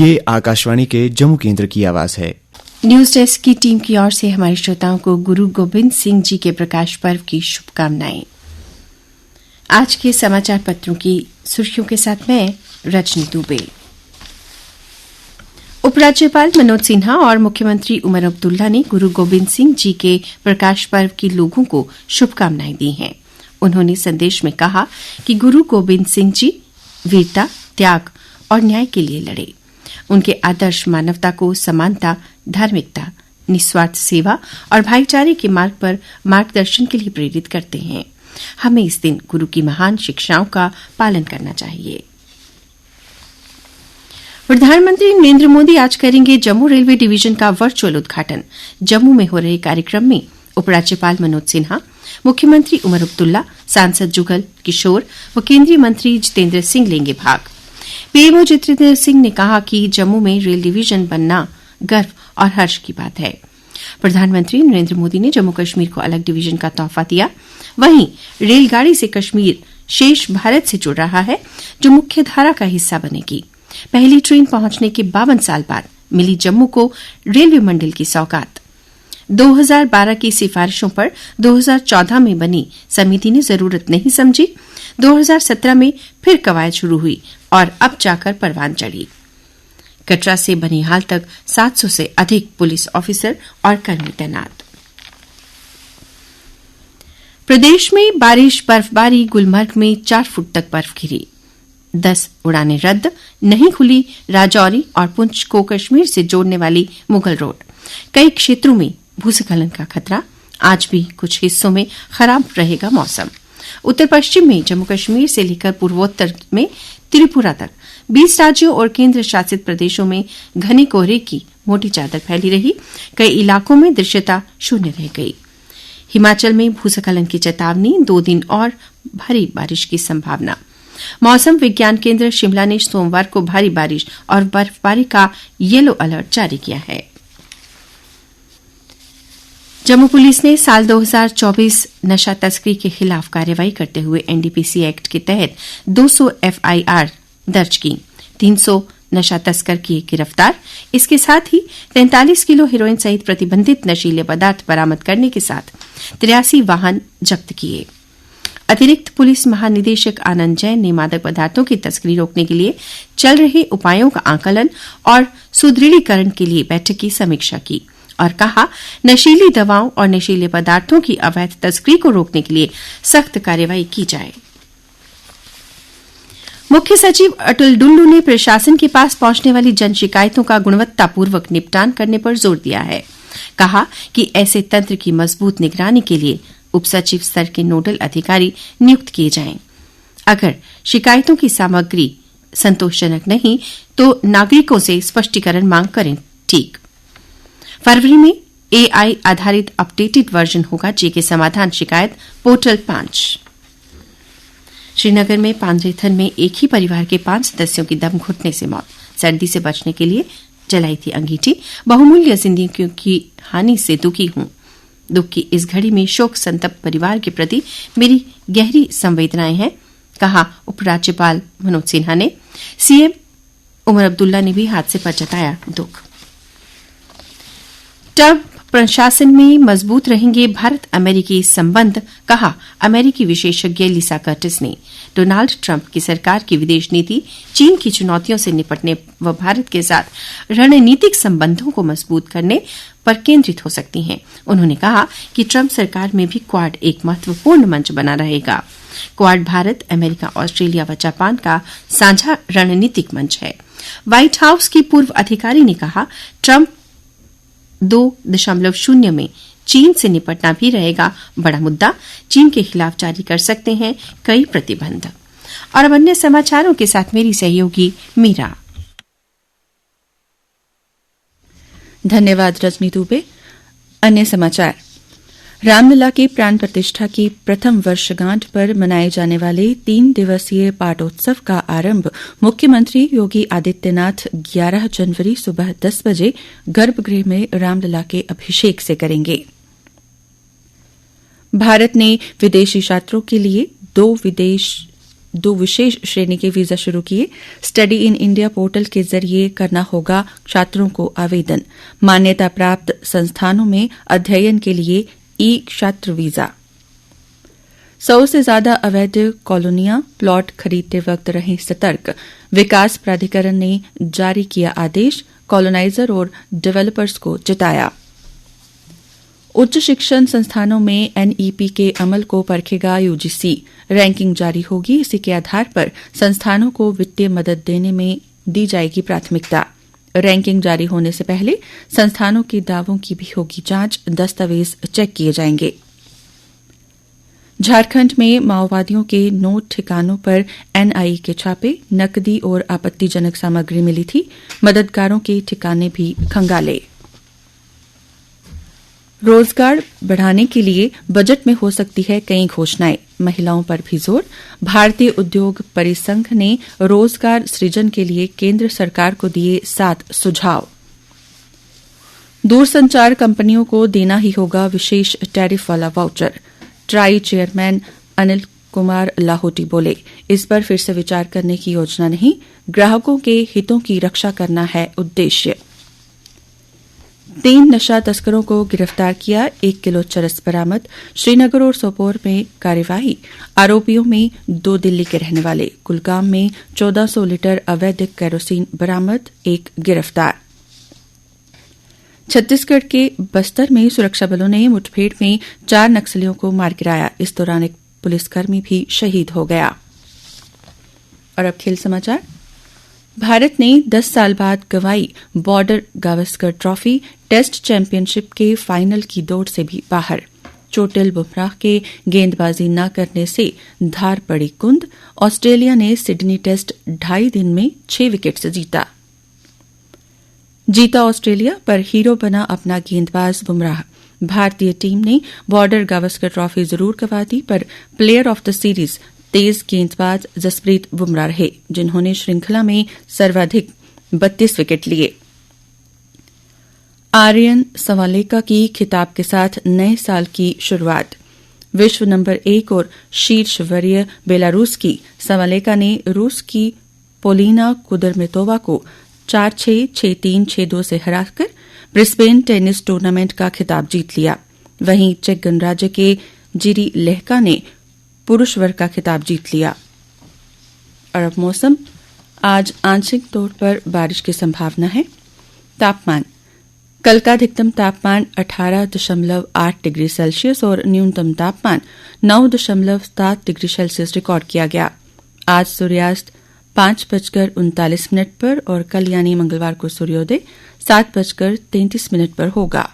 ये आकाशवाणी के जम्मू केंद्र की आवाज है। न्यूज डेस्क की टीम की ओर से हमारे श्रोताओं को गुरु गोबिंद सिंह जी के प्रकाश पर्व की शुभकामनाएं। आज के समाचार पत्रों की सुर्खियों के साथ मैं रजनी दुबे। उपराज्यपाल मनोज सिन्हा और मुख्यमंत्री उमर अब्दुल्ला ने गुरु गोबिंद सिंह जी के प्रकाश पर्व की लोगों को शुभकामनाएं दी हैं। उन्होंने संदेश में कहा कि गुरु गोबिंद सिंह जी वीरता, त्याग और न्याय के लिए लड़े। उनके आदर्श मानवता को समानता, धार्मिकता, निस्वार्थ सेवा और भाईचारे के मार्ग पर मार्गदर्शन के लिए प्रेरित करते हैं। हमें इस दिन गुरु की महान शिक्षाओं का पालन करना चाहिए। प्रधानमंत्री नरेंद्र मोदी आज करेंगे जम्मू रेलवे डिवीजन का वर्चुअल उद्घाटन। जम्मू में हो रहे कार्यक्रम में उपराज्यपाल मनोज सिन्हा, मुख्यमंत्री उमर अब्दुल्ला, सांसद जुगल किशोर व केंद्रीय मंत्री जितेंद्र सिंह लेंगे भाग। पीएमओ जितेंद्र सिंह ने कहा कि जम्मू में रेल डिवीजन बनना गर्व और हर्ष की बात है। प्रधानमंत्री नरेंद्र मोदी ने जम्मू कश्मीर को अलग डिवीजन का तोहफा दिया। वहीं रेलगाड़ी से कश्मीर शेष भारत से जुड़ रहा है, जो मुख्य धारा का हिस्सा बनेगी। पहली ट्रेन पहुंचने के 52 साल बाद मिली जम्मू को रेलवे मंडल की सौगात। 2012 की सिफारिशों पर 2014 में बनी समिति ने जरूरत नहीं समझी। 2017 में फिर कवायद शुरू हुई और अब जाकर परवान चढ़ी। कटरा से बनिहाल तक 700 से अधिक पुलिस ऑफिसर और कर्मी तैनात। प्रदेश में बारिश, बर्फबारी, गुलमर्ग में 4 फुट तक बर्फ गिरी। 10 उड़ानें रद्द, नहीं खुली राजौरी और पुंछ को कश्मीर से जोड़ने वाली मुगल रोड। कई क्षेत्रों में भूस्खलन का खतरा। आज भी कुछ हिस्सों में खराब रहेगा मौसम। उत्तर पश्चिम में जम्मू कश्मीर से लेकर पूर्वोत्तर में त्रिपुरा तक 20 राज्यों और केंद्र शासित प्रदेशों में घने कोहरे की मोटी चादर फैली रही। कई इलाकों में दृश्यता शून्य रह गई। हिमाचल में भूस्खलन की चेतावनी, 2 दिन और भारी बारिश की संभावना। मौसम विज्ञान केंद्र शिमला ने सोमवार को भारी बारिश और बर्फबारी का येलो अलर्ट जारी किया है। जम्मू पुलिस ने साल 2024 नशा तस्करी के खिलाफ कार्रवाई करते हुए एनडीपीसी एक्ट के तहत 200 एफआईआर दर्ज की। 300 नशा तस्कर किए गिरफ्तार। इसके साथ ही 43 किलो हेरोइन सहित प्रतिबंधित नशीले पदार्थ बरामद करने के साथ 83 वाहन जब्त किए। अतिरिक्त पुलिस महानिदेशक आनंद जैन ने मादक पदार्थों की तस्करी रोकने के लिए चल रहे उपायों का आकलन और सुदृढ़ीकरण के लिए बैठक की समीक्षा की और कहा, नशीली दवाओं और नशीले पदार्थों की अवैध तस्करी को रोकने के लिए सख्त कार्रवाई की जाए। मुख्य सचिव अटुल डुल्लू ने प्रशासन के पास पहुंचने वाली जन शिकायतों का गुणवत्तापूर्वक निपटान करने पर जोर दिया है। कहा कि ऐसे तंत्र की मजबूत निगरानी के लिए उप सचिव स्तर के नोडल अधिकारी नियुक्त किए जाएं। अगर शिकायतों की सामग्री संतोषजनक नहीं तो नागरिकों से स्पष्टीकरण मांग करें। ठीक, फरवरी में एआई आधारित अपडेटेड वर्जन होगा जेके समाधान शिकायत पोर्टल 5। श्रीनगर में पांद्रेथन में एक ही परिवार के 5 सदस्यों की दम घुटने से मौत। सर्दी से बचने के लिए जलाई थी अंगीठी। बहुमूल्य जिंदगियों की हानि से दुखी हूं। दुख की इस घड़ी में शोक संतप्त परिवार के प्रति मेरी गहरी संवेदनाएं हैं, कहा उपराज्यपाल मनोज सिन्हा ने। सीएम उमर अब्दुल्ला ने भी हादसे पर जताया दुख। ट्रंप प्रशासन में मजबूत रहेंगे भारत अमेरिकी संबंध, कहा अमेरिकी विशेषज्ञ लिसा कर्टिस ने। डोनाल्ड ट्रंप की सरकार की विदेश नीति चीन की चुनौतियों से निपटने व भारत के साथ रणनीतिक संबंधों को मजबूत करने पर केंद्रित हो सकती है। उन्होंने कहा कि ट्रंप सरकार में भी क्वाड एक महत्वपूर्ण मंच बना रहेगा। क्वाड भारत, अमेरिका, ऑस्ट्रेलिया व जापान का साझा रणनीतिक मंच है। व्हाइट हाउस की पूर्व अधिकारी ने कहा, ट्रंप 2.0 में चीन से निपटना भी रहेगा बड़ा मुद्दा। चीन के खिलाफ जारी कर सकते हैं कई प्रतिबंध। और अब अन्य समाचारों के साथ मेरी सहयोगी मीरा। धन्यवाद रजनी दुबे। अन्य समाचार। रामलला के प्राण प्रतिष्ठा की प्रथम वर्षगांठ पर मनाए जाने वाले 3 दिवसीय पाटोत्सव का आरंभ मुख्यमंत्री योगी आदित्यनाथ 11 जनवरी सुबह 10 बजे गर्भगृह में रामलला के अभिषेक से करेंगे। भारत ने विदेशी छात्रों के लिए 2 विदेश 2 विशेष श्रेणी के वीजा शुरू किए। स्टडी इन इंडिया पोर्टल के जरिए करना होगा छात्रों को आवेदन। मान्यता प्राप्त संस्थानों में अध्ययन के लिए ई छात्र वीजा। 100 से ज्यादा अवैध कॉलोनियां प्लॉट खरीदते वक्त रहें सतर्क। विकास प्राधिकरण ने जारी किया आदेश। कॉलोनाइजर और डेवलपर्स को चेताया। उच्च शिक्षण संस्थानों में एनईपी के अमल को परखेगा यूजीसी। रैंकिंग जारी होगी। इसी के आधार पर संस्थानों को वित्तीय मदद देने में दी जाएगी प्राथमिकता। रैंकिंग जारी होने से पहले संस्थानों के दावों की भी होगी जांच। दस्तावेज चेक किए जाएंगे। झारखंड में माओवादियों के 9 ठिकानों पर एनआईए के छापे। नकदी और आपत्तिजनक सामग्री मिली थी। मददगारों के ठिकाने भी खंगाले। रोजगार बढ़ाने के लिए बजट में हो सकती है कई घोषणाएं। महिलाओं पर भी जोर। भारतीय उद्योग परिसंघ ने रोजगार सृजन के लिए केंद्र सरकार को दिए 7 सुझाव। दूरसंचार कंपनियों को देना ही होगा विशेष टैरिफ वाला voucher. Try chairman Anil Kumar Lahoti बोले, इस पर फिर से विचार करने की योजना नहीं, ग्राहकों के हितों की रक्षा करना है उद्देश्य। 3 नशा तस्करों को गिरफ्तार किया। 1 किलो चरस बरामद। श्रीनगर और सोपोर में कार्यवाही। आरोपियों में 2 दिल्ली के रहने वाले। कुलगाम में 1400 लीटर अवैध केरोसिन बरामद। 1 गिरफ्तार। छत्तीसगढ़ के बस्तर में सुरक्षा बलों ने मुठभेड़ में 4 नक्सलियों को मार गिराया। इस दौरान एक पुलिसकर्मी भी शहीद हो गया। और अब खेल समाचार। भारत ने 10 साल बाद गंवाई border Gavaskar trophy. Test championship के फाइनल की दौड़ से भी बाहर। चोटिल बुमराह के गेंदबाजी न करने से धार पड़ी कुंद। ऑस्ट्रेलिया ने सिडनी टेस्ट 2.5 दिन में 6 विकेट से जीता ऑस्ट्रेलिया, पर हीरो बना अपना गेंदबाज बुमराह। भारतीय टीम ने बॉर्डर गावस्कर ट्रॉफी जरूर गंवा दी, पर प्लेयर ऑफ द सीरीज तेज गेंदबाज जसप्रीत बुमराह रहे, जिन्होंने श्रृंखला में सर्वाधिक 32 विकेट लिए। आर्यन सवालेका की खिताब के साथ नए साल की शुरुआत। विश्व नंबर 1 और शीर्ष वरीय बेलारूस की सवालेका ने रूस की पोलिना कुदरमेतोवा को 4-6, 6-3, 6-2 से हराकर ब्रिस्बेन टेनिस टूर्नामेंट का खिताब जीत लिया। वहीं चेक गणराज्य के जिरी लेहका ने पुरुष वर्ग का खिताब जीत लिया। और अब मौसम। आज आंशिक तौर पर बारिश की संभावना है। तापमान। कल का अधिकतम तापमान 18.8 डिग्री सेल्सियस और न्यूनतम तापमान 9.7 डिग्री सेल्सियस रिकॉर्ड किया गया। आज सूर्यास्त 5:39 पर और कल यानी मंगलवार को सूर्योदय 7:33 पर होगा।